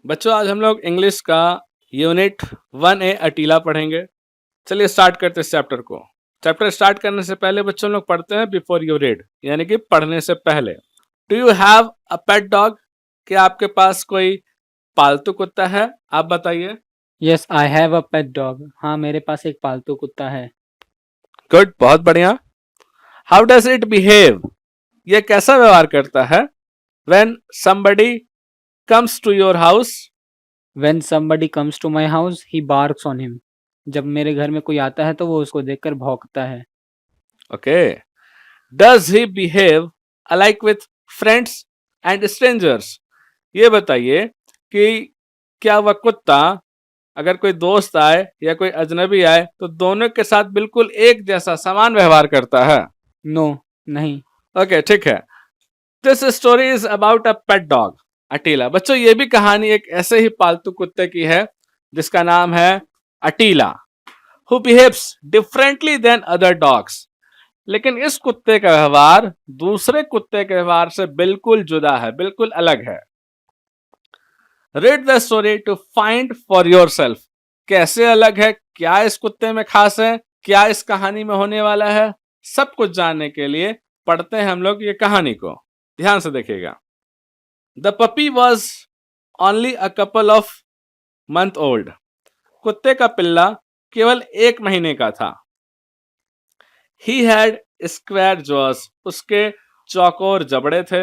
बच्चों आज हम लोग इंग्लिश का यूनिट 1A अटीला पढ़ेंगे। चलिए स्टार्ट करते हैं इस चैप्टर को। चैप्टर स्टार्ट करने से पहले बच्चों लोग पढ़ते हैं बिफोर यू रीड, यानी कि पढ़ने से पहले। Do you have a pet dog? क्या आपके पास कोई पालतू कुत्ता है? आप बताइए। Yes I have a pet dog. हाँ, मेरे पास एक पालतू कुत्ता है। गुड, बहुत बढ़िया। How does it behave? ये कैसा व्यवहार करता है? When somebody comes to your house? When somebody comes to my house he barks on him. जब मेरे घर में कोई आता है तो वो उसको देखकर भौंकता है। Okay. Does he behave alike with friends and strangers? ये बताइए कि क्या वह कुत्ता अगर कोई दोस्त आए या कोई अजनबी आए तो दोनों के साथ बिल्कुल एक जैसा समान व्यवहार करता है? नो, नहीं। ओके, ठीक है। This story is about a pet dog Attila. बच्चों ये भी कहानी एक ऐसे ही पालतू कुत्ते की है जिसका नाम है Attila, who behaves differently than other dogs. लेकिन इस कुत्ते का व्यवहार दूसरे कुत्ते के व्यवहार से बिल्कुल जुदा है, बिल्कुल अलग है। Read the story to find for yourself. कैसे अलग है, क्या इस कुत्ते में खास है, क्या इस कहानी में होने वाला है, सब कुछ जानने के लिए पढ़ते हैं हम लोग ये कहानी को। ध्यान से देखिएगा। The puppy was only a couple of month old. कुत्ते का पिल्ला केवल 1 महीने का था। He had square jaws. उसके चौकोर जबड़े थे।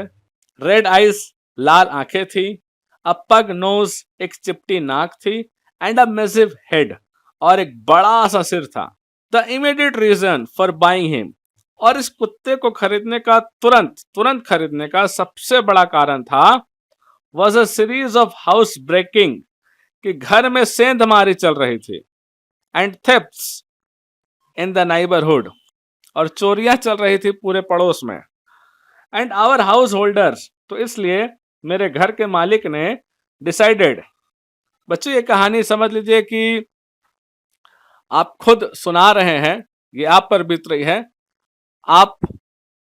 रेड आइज, लाल आंखें थी। अ पग नोज, एक चिपटी नाक थी। एंड अ मैसिव हेड, और एक बड़ा सा सिर था। The immediate reason for buying him, और इस कुत्ते को खरीदने का तुरंत तुरंत खरीदने का सबसे बड़ा कारण था was a series of house breaking, कि घर में सेंधमारी चल रही थी। And thefts in the neighbourhood, और चोरियां चल रही थी पूरे पड़ोस में। एंड आवर हाउस होल्डर्स, तो इसलिए मेरे घर के मालिक ने डिसाइडेड। बच्चों ये कहानी समझ लीजिए कि आप खुद सुना रहे हैं, ये आप पर बीत रही है। आप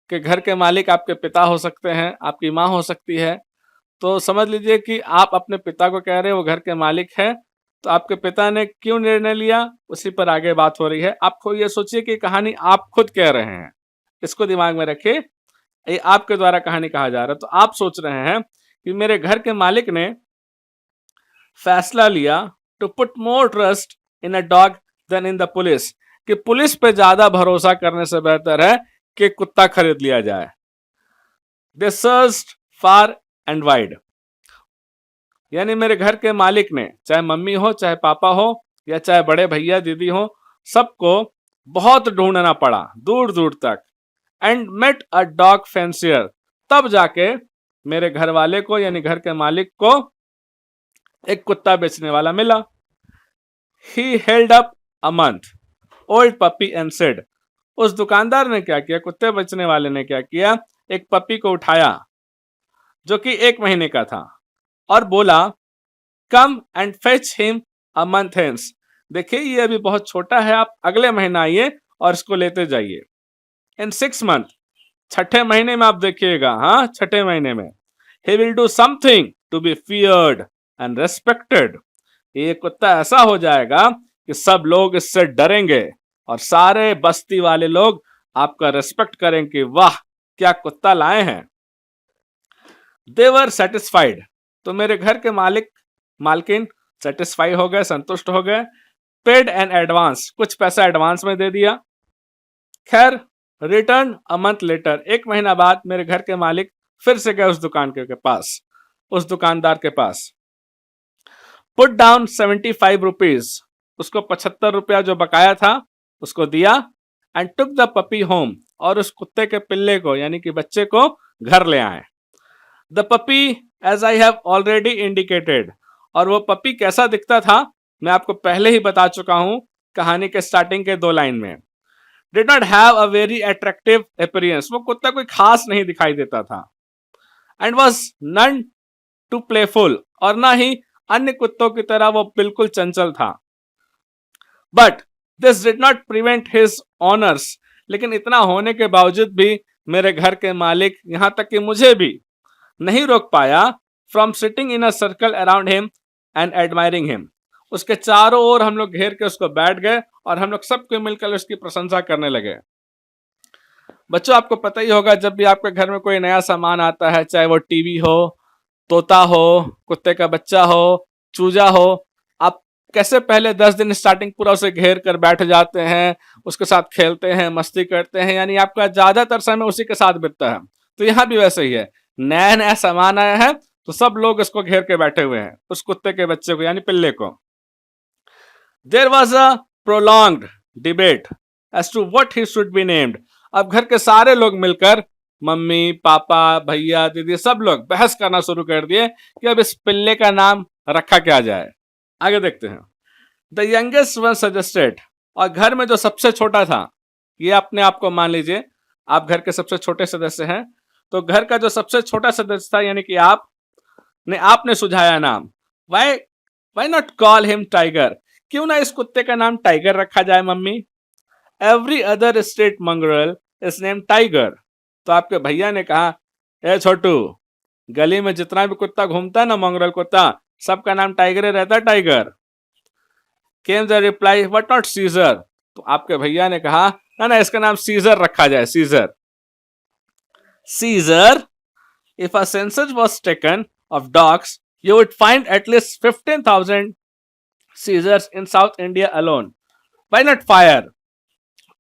के घर के मालिक आपके पिता हो सकते हैं, आपकी माँ हो सकती है। तो समझ लीजिए कि आप अपने पिता को कह रहे हैं वो घर के मालिक है, तो आपके पिता ने क्यों निर्णय लिया, उसी पर आगे बात हो रही है। आपको ये सोचिए कि कहानी आप खुद कह रहे हैं, इसको दिमाग में रखिए। ये आपके द्वारा कहानी कहा जा रहा है, तो आप सोच रहे हैं कि मेरे घर के मालिक ने फैसला लिया to put more trust in a dog than in the police, कि पुलिस पे ज्यादा भरोसा करने से बेहतर है कि कुत्ता खरीद लिया जाए। दे सर्च्ड फार एंड वाइड, यानी मेरे घर के मालिक ने, चाहे मम्मी हो, चाहे पापा हो, या चाहे बड़े भैया दीदी हो, सबको बहुत ढूंढना पड़ा दूर दूर तक। And met a dog fancier, तब जाके मेरे घर वाले को यानी घर के मालिक को एक कुत्ता बेचने वाला मिला। He held up a month old puppy and said, उस दुकानदार ने क्या किया, कुत्ते बेचने वाले ने क्या किया, एक पपी को उठाया जो कि 1 महीने का था, और बोला come and fetch him a month hence. देखिए ये अभी बहुत छोटा है, आप अगले महीना आइए और इसको लेते जाइए। इन 6 मंथ, छठे महीने में आप देखिएगा, हाँ छठे महीने में, he will do something to be feared and respected. ये कुत्ता ऐसा हो जाएगा कि सब लोग इससे डरेंगे और सारे बस्ती वाले लोग आपका रेस्पेक्ट करेंगे कि वाह क्या कुत्ता लाए हैं। दे वर सेटिस्फाइड, तो मेरे घर के मालिक मालकिन सेटिस्फाई हो गए, संतुष्ट हो गए। पेड एन एडवांस, कुछ पैसा एडवांस में दे दिया। खैर रिटर्न अ मंथ लेटर, 1 महीना बाद मेरे घर के मालिक फिर से गए उस दुकान के पास, उस दुकानदार के पास। पुट डाउन 75 रुपीज, उसको 75 रुपया जो बकाया था उसको दिया। And took the puppy home, और उस कुत्ते के पिल्ले को यानी कि बच्चे को घर ले आए। The puppy as I have already indicated, और वो पपी कैसा दिखता था मैं आपको पहले ही बता चुका हूं कहानी के स्टार्टिंग के 2 लाइन में। Did not have a very attractive appearance, वो कुत्ता कोई खास नहीं दिखाई देता था। And was none too playful, और ना ही अन्य कुत्तों की तरह वो बिल्कुल चंचल था। But this did not prevent his honours, लेकिन इतना होने के बावजूद भी मेरे घर के मालिक, यहां तक कि मुझे भी नहीं रोक पाया from sitting in a circle around him and admiring him. उसके चारों ओर हम लोग घेर के उसको बैठ गए और हम लोग सबको मिलकर उसकी प्रशंसा करने लगे। बच्चों आपको पता ही होगा, जब भी आपके घर में कोई नया सामान आता है, चाहे वो टीवी हो, तोता हो, कुत्ते का बच्चा हो, चूजा हो, आप कैसे पहले 10 दिन स्टार्टिंग पूरा उसे घेर कर बैठ जाते हैं, उसके साथ खेलते हैं, मस्ती करते हैं, यानी आपका ज्यादातर समय उसी के साथ बीतता है। तो यहाँ भी वैसे ही है, नया नया सामान आया है तो सब लोग इसको घेर के बैठे हुए हैं, उस कुत्ते के बच्चे को यानी पिल्ले को। There was a prolonged debate as to what he should be named. अब घर के सारे लोग मिलकर, मम्मी पापा भैया दीदी सब लोग बहस करना शुरू कर दिए कि अब इस पिल्ले का नाम रखा क्या जाए। आगे देखते हैं। द यंगेस्ट वन सजेस्टेड, और घर में जो सबसे छोटा था, ये अपने आप को मान लीजिए आप घर के सबसे छोटे सदस्य हैं, तो घर का जो सबसे छोटा सदस्य था यानी कि आपने सुझाया नाम, why why not call him tiger, क्यों ना इस कुत्ते का नाम टाइगर रखा जाए mummy. Every other stray mongrel is name tiger. तो आपके भैया ने कहा, ए छोटू, गली में जितना भी कुत्ता घूमता है ना, मंग्रेल कुत्ता, सबका नाम टाइगर ही रहता है, tiger. Came the reply, what not Caesar. तो आपके भैया ने कहा, ना ना इसका नाम सीजर रखा जाए, Caesar. Caesar, if a census was taken of dogs, you would find at least 15,000 Caesars in South India alone. Why not fire?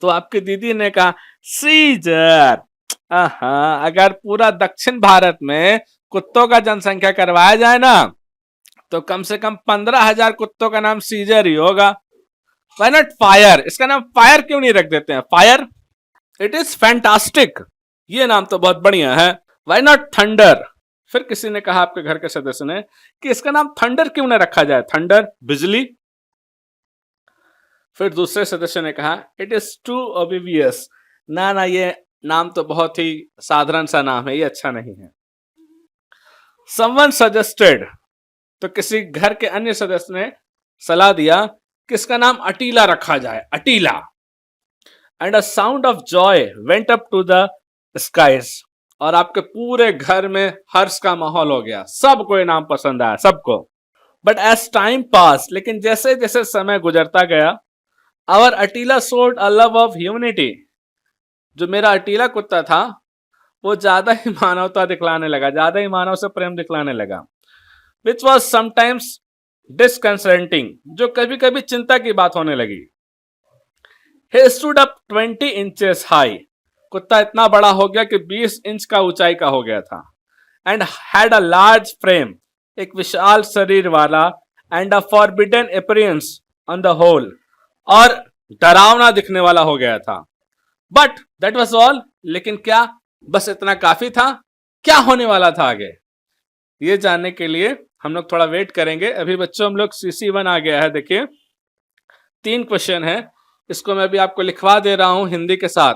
तो आपकी दीदी ने कहा, सीजर, अगर पूरा दक्षिण भारत में कुत्तों का जनसंख्या करवाया जाए ना, तो कम से कम 15,000 कुत्तों का नाम सीजर ही होगा। Why not fire? इसका नाम फायर क्यों नहीं रख देते हैं? फायर, इट इज फैंटास्टिक, ये नाम तो बहुत बढ़िया है। Why not thunder? फिर किसी ने कहा आपके घर के सदस्य ने कि इसका नाम थंडर क्यों न रखा जाए, थंडर बिजली। फिर दूसरे सदस्य ने कहा, इट इज टू ओबिवियस, ना ना ये नाम तो बहुत ही साधारण सा नाम है, ये अच्छा नहीं है। समवन सजेस्टेड, तो किसी घर के अन्य सदस्य ने सलाह दिया कि इसका नाम अटीला रखा जाए, Attila. And a sound of joy went up to the skies, और आपके पूरे घर में हर्ष का माहौल हो गया, सबको ये नाम पसंद आया, सबको। बट एज टाइम पास, लेकिन जैसे जैसे समय गुजरता गया, our Attila showed a love of humanity, जो मेरा अटीला कुत्ता था वो ज्यादा ही मानवता दिखलाने लगा, ज्यादा ही मानव से प्रेम दिखलाने लगा। विच वॉज समटाइम्स डिसकंसर्टिंग, जो कभी कभी चिंता की बात होने लगी। He stood up 20 inches high, कुत्ता इतना बड़ा हो गया कि 20 इंच का ऊंचाई का हो गया था। And had a large frame, एक विशाल शरीर वाला, and a forbidden appearance on the whole, और डरावना दिखने वाला हो गया था। बट दैट वाज ऑल, लेकिन क्या बस इतना काफी था? क्या होने वाला था आगे, ये जानने के लिए हम लोग थोड़ा वेट करेंगे। अभी बच्चों हम लोग CC1 आ गया है, देखिए 3 क्वेश्चन है, इसको मैं अभी आपको लिखवा दे रहा हूं हिंदी के साथ,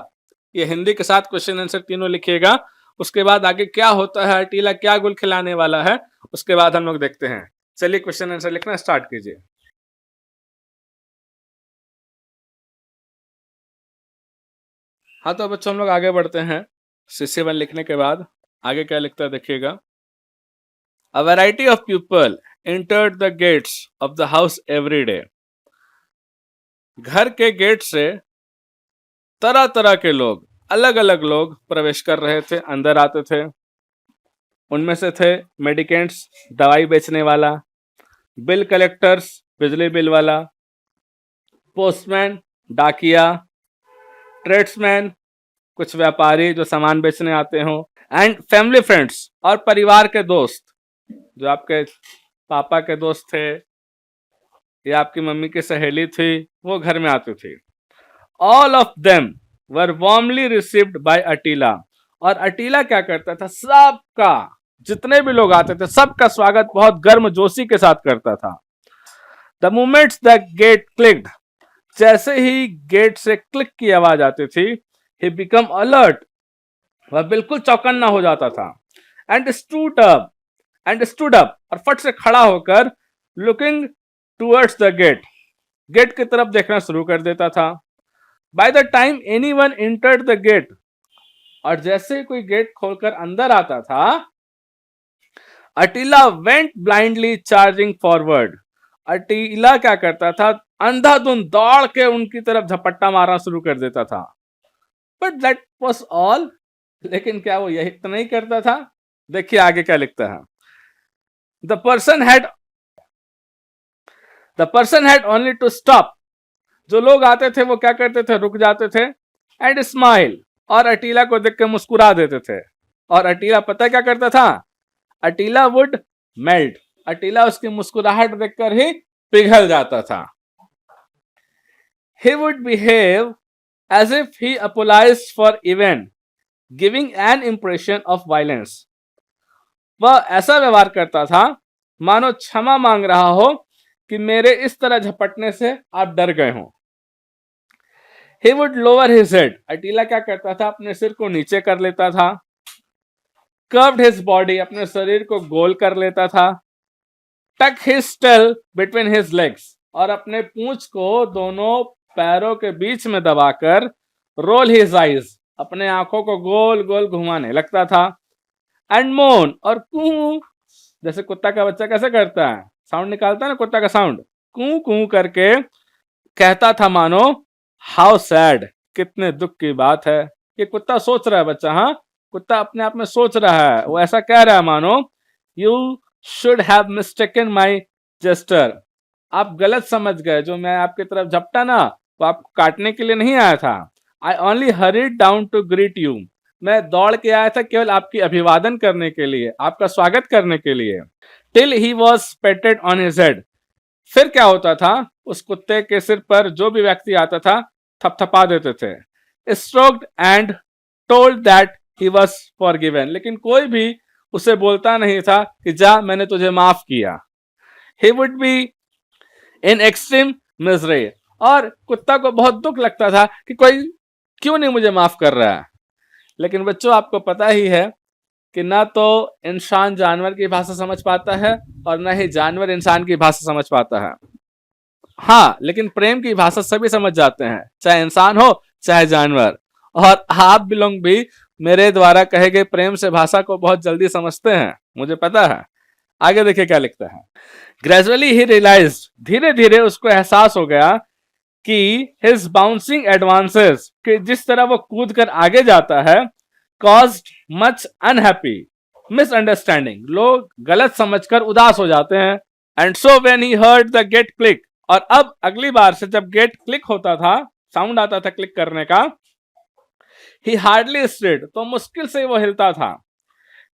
ये हिंदी के साथ क्वेश्चन आंसर तीनों लिखिएगा। उसके बाद आगे क्या होता है, अटीला क्या गुल खिलाने वाला है, उसके बाद हम लोग देखते हैं। चलिए क्वेश्चन आंसर लिखना स्टार्ट कीजिए। हाँ तो बच्चों हम लोग आगे बढ़ते हैं। CC1 लिखने के बाद आगे क्या लिखता है देखिएगा। A variety of people entered the gates of the house every day, घर के गेट से तरह तरह के लोग, अलग अलग लोग प्रवेश कर रहे थे, अंदर आते थे। उनमें से थे मेडिकेंट्स, दवाई बेचने वाला, बिल कलेक्टर्स, बिजली बिल वाला, पोस्टमैन, डाकिया, ट्रेड्समैन, कुछ व्यापारी जो सामान बेचने आते हो, एंड फैमिली फ्रेंड्स, और परिवार के दोस्त, जो आपके पापा के दोस्त थे या आपकी मम्मी की सहेली थी, वो घर में आती थी। All of them were warmly received by Attila, और अटीला क्या करता था, सबका, जितने भी लोग आते थे सबका स्वागत बहुत गर्मजोशी के साथ करता था। The moments the gate clicked, जैसे ही गेट से क्लिक की आवाज आती थी, ही बिकम अलर्ट, वह बिल्कुल चौकन्ना हो जाता था। एंड स्टूड अप, और फट से खड़ा होकर, looking towards the gate, gate की तरफ देखना शुरू कर देता था। By the time anyone entered the gate, और जैसे ही कोई गेट खोलकर अंदर आता था, Attila went blindly charging forward. Attila क्या करता था, अंधाधुंध दौड़ के उनकी तरफ झपट्टा मारना शुरू कर देता था। But that was all. लेकिन क्या वो यही इतना ही करता था? देखिए आगे क्या लिखता है। The person had only to stop. जो लोग आते थे वो क्या करते थे, रुक जाते थे, एंड स्माइल, और अटीला को देख के मुस्कुरा देते थे। और अटीला पता क्या करता था? अटीला वुड मेल्ट। अटीला उसकी मुस्कुराहट देखकर ही पिघल जाता था। He would behave as if he apologized for even giving an impression of violence. वह ऐसा व्यवहार करता था मानो क्षमा मांग रहा हो कि मेरे इस तरह झपटने से आप डर गए हो। He would lower his head. अटीला क्या करता था, अपने सिर को नीचे कर लेता था। Curved his body, अपने शरीर को गोल कर लेता था। Tuck his tail between his legs, और अपने पूंछ को दोनों पैरों के बीच में दबाकर roll his eyes, अपने आंखों को गोल गोल घुमाने लगता था। And moan, और कू, जैसे कुत्ता का बच्चा कैसे करता है, साउंड निकालता है ना कुत्ता का साउंड, कू कू करके कहता था मानो हाउ सैड, कितने दुख की बात है। ये कुत्ता सोच रहा है बच्चा, हाँ कुत्ता अपने आप में सोच रहा है, वो ऐसा कह रहा है मानो you should have mistaken my gesture, आप गलत समझ गए, जो मैं आपकी तरफ झपटा ना वो आपको काटने के लिए नहीं आया था। I only hurried down to greet you, मैं दौड़ के आया था केवल आपकी अभिवादन करने के लिए, आपका स्वागत करने के लिए। Till he was patted on his head, फिर क्या होता था, उस कुत्ते के सिर पर जो भी व्यक्ति आता था थपथपा देते थे। Stroked and told that he was forgiven, लेकिन कोई भी उसे बोलता नहीं था कि जा मैंने तुझे माफ किया। He would be in extreme misery, और कुत्ता को बहुत दुख लगता था कि कोई क्यों नहीं मुझे माफ कर रहा है। लेकिन बच्चों आपको पता ही है कि ना तो इंसान जानवर की भाषा समझ पाता है और ना ही जानवर इंसान की भाषा समझ पाता है। हाँ, लेकिन प्रेम की भाषा सभी समझ जाते हैं, चाहे इंसान हो चाहे जानवर। और आप बिलोंग भी मेरे द्वारा कहे गए प्रेम से भाषा को बहुत जल्दी समझते हैं, मुझे पता है। आगे देखिए क्या लिखता है। ग्रेजुअली ही रियलाइज, धीरे धीरे उसको एहसास हो गया कि हिज बाउंसिंग एडवांसेस, कि जिस तरह वो कूद कर आगे जाता है, caused much unhappy misunderstanding, लोग गलत समझकर उदास हो जाते हैं। And so when he heard the gate click, और अब अगली बार से जब गेट क्लिक होता था, साउंड आता था क्लिक करने का, ही हार्डली स्टेड, तो मुश्किल से वो हिलता था।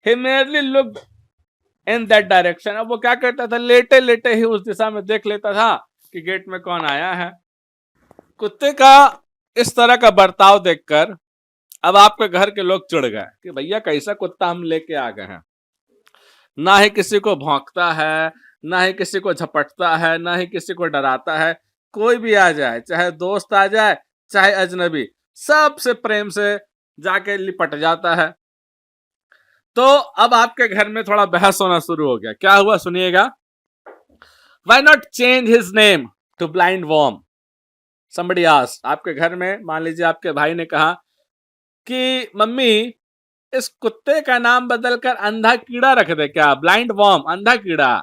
ही merely looked in that direction, अब वो क्या करता था, लेटे लेटे ही उस दिशा में देख लेता था कि गेट में कौन आया है। कुत्ते का इस तरह का बर्ताव देखकर अब आपके घर के लोग चिढ़ गए कि भैया कैसा कुत्ता हम लेके आ गए हैं, ना ही किसी को भौंकता है, ना ही किसी को झपटता है, ना ही किसी को डराता है। कोई भी आ जाए, चाहे दोस्त आ जाए चाहे अजनबी, सबसे प्रेम से जाके लिपट जाता है। तो अब आपके घर में थोड़ा बहस होना शुरू हो गया। क्या हुआ सुनिएगा। Why not change his name to blind worm? Somebody asked, आपके घर में मान लीजिए आपके भाई ने कहा कि मम्मी इस कुत्ते का नाम बदलकर अंधा कीड़ा रख दे क्या, ब्लाइंड वॉर्म, अंधा कीड़ा,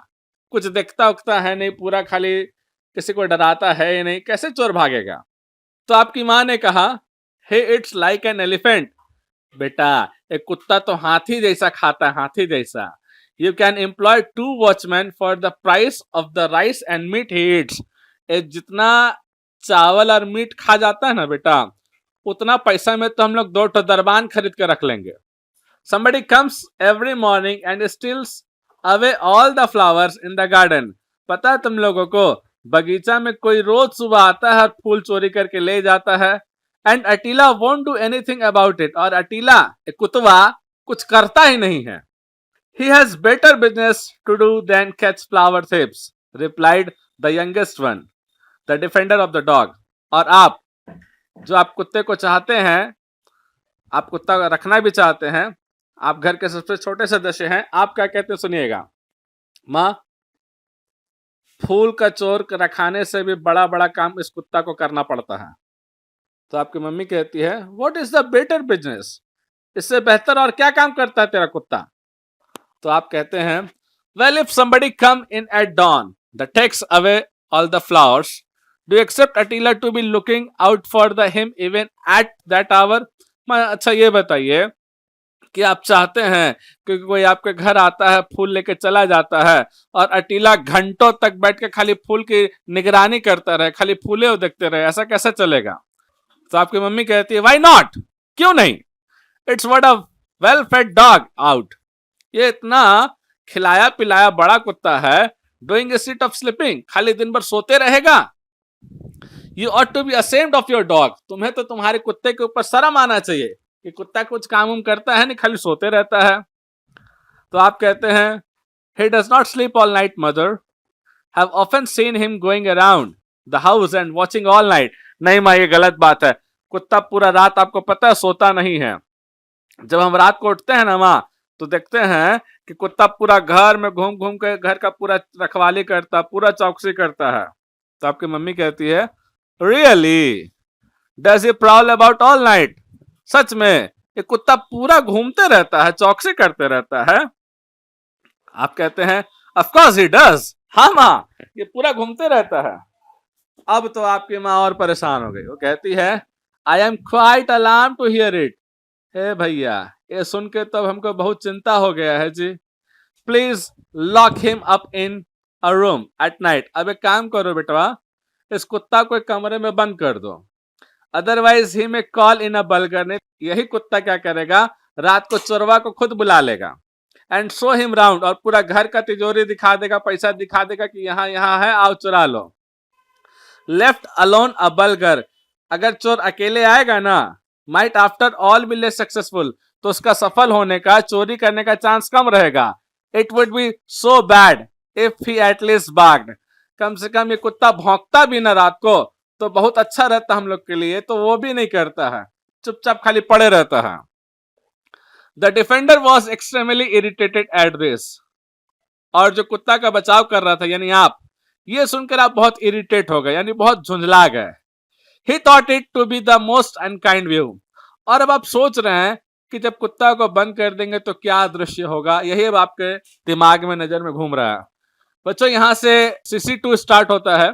कुछ दिखता उखता है नहीं, पूरा खाली किसी को डराता है ही नहीं, कैसे चोर भागेगा। तो आपकी माँ ने कहा हे इट्स लाइक एन एलिफेंट, बेटा एक कुत्ता तो हाथी जैसा खाता है, हाथी जैसा। You can employ 2 watchman for the price of the rice and meat he eats, जितना चावल और मीट खा जाता है ना बेटा, उतना पैसा में तो हम लोग 2 दरबान खरीद के रख लेंगे। Somebody comes every morning and steals away all the flowers in the garden. पता है तुम लोगों को, बगीचा में कोई रोज सुबह आता है और फूल चोरी करके ले जाता है। And Attila won't do anything about it. और अटीला एक कुत्ता कुछ करता ही नहीं है। He has better business to do than catch flower thieves, replied the youngest one, the defender of the dog. और आप जो आप कुत्ते को चाहते हैं, आप कुत्ता रखना भी चाहते हैं, आप घर के सबसे छोटे सदस्य हैं, आप क्या कहते हैं सुनिएगा। माँ, फूल का चोर रखाने से भी बड़ा बड़ा काम इस कुत्ता को करना पड़ता है। तो आपकी मम्मी कहती है what is the better business, इससे बेहतर और क्या काम करता है तेरा कुत्ता। तो आप कहते हैं Well, if somebody come in at dawn that takes away all the flowers, do you accept Attila to be looking out for the him even at that hour? अच्छा ये बताइए कि आप चाहते हैं कि कोई आपके घर आता है, फूल लेके चला जाता है और अटीला घंटों तक बैठ के खाली फूल की निगरानी करता रहे, खाली फूले देखते रहे, ऐसा कैसे चलेगा? तो आपकी मम्मी कहती है वाई नॉट, क्यों नहीं? It's what a well fed dog out, ये इतना खिलाया पिलाया बड़ा कुत्ता है, doing a seat of sleeping, खाली दिन भर सोते रहेगा। You ought to be ashamed of your dog, तुम्हें तो तुम्हारे कुत्ते के ऊपर शर्म आना चाहिए कि कुत्ता कुछ काम करता है नहीं, खाली सोते रहता है। तो आप कहते हैं he does not sleep all night mother, have often seen him going around the house and watching all night। नहीं माँ, ये गलत बात है, कुत्ता पूरा रात आपको पता है सोता नहीं है। जब हम रात को उठते हैं ना माँ, तो देखते हैं कि कुत्ता पूरा घर में घूम घूम के घर का पूरा रखवाली करता, पूरा चौकसी करता है। तो आपकी मम्मी कहती है really does he prowl about all night, सच में ये कुत्ता पूरा घूमते रहता है, चौकसी करते रहता है? आप कहते हैं ऑफ कोर्स ही डज, हाँ माँ ये पूरा घूमते रहता है। अब तो आपकी माँ और परेशान हो गई, वो कहती है I am quite alarm to hear it. हे भैया, ये सुन के तो हमको बहुत चिंता हो गया है जी। Please lock him up in a room at night. अब एक काम करो बेटवा, इस कुत्ता को एक कमरे में बंद कर दो, अदरवाइज ही में कॉल इन अ बलगर। ने यही कुत्ता क्या करेगा, रात को चोरवा को खुद बुला लेगा एंड शो हिम राउंड, और पूरा घर का तिजोरी दिखा देगा, पैसा दिखा देगा कि यहाँ यहाँ है, आओ चुरा लो। लेफ्ट अलोन अ बलगर, अगर चोर अकेले आएगा ना, might after all be less successful, तो उसका सफल होने का, चोरी करने का चांस कम रहेगा। It would be so bad if he at least barked, कम से कम ये कुत्ता भौंकता भी ना रात को तो बहुत अच्छा रहता हम लोग के लिए, तो वो भी नहीं करता है, चुपचाप खाली पड़े रहता है। The defender was extremely irritated at this, और जो कुत्ता का बचाव कर रहा था यानी आप, ये सुनकर आप बहुत इरिटेट हो गए, यानी बहुत झुंझला गए। He thought it to be the most unkind view, और अब आप सोच रहे हैं कि जब कुत्ता को बंद कर देंगे तो क्या दृश्य होगा, यही अब आपके दिमाग में नजर में घूम रहा है। बच्चों यहाँ से CC2 स्टार्ट होता है,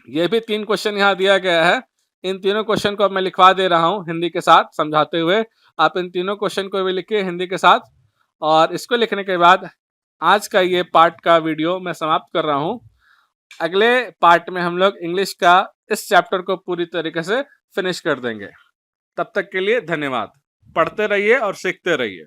ये भी 3 क्वेश्चन यहाँ दिया गया है। इन तीनों क्वेश्चन को मैं लिखवा दे रहा हूँ हिंदी के साथ समझाते हुए, आप इन तीनों क्वेश्चन को भी लिखिए हिंदी के साथ। और इसको लिखने के बाद आज का ये पार्ट का वीडियो मैं समाप्त कर रहा हूँ। अगले पार्ट में हम लोग इंग्लिश का इस चैप्टर को पूरी तरीके से फिनिश कर देंगे। तब तक के लिए धन्यवाद। पढ़ते रहिए और सीखते रहिए।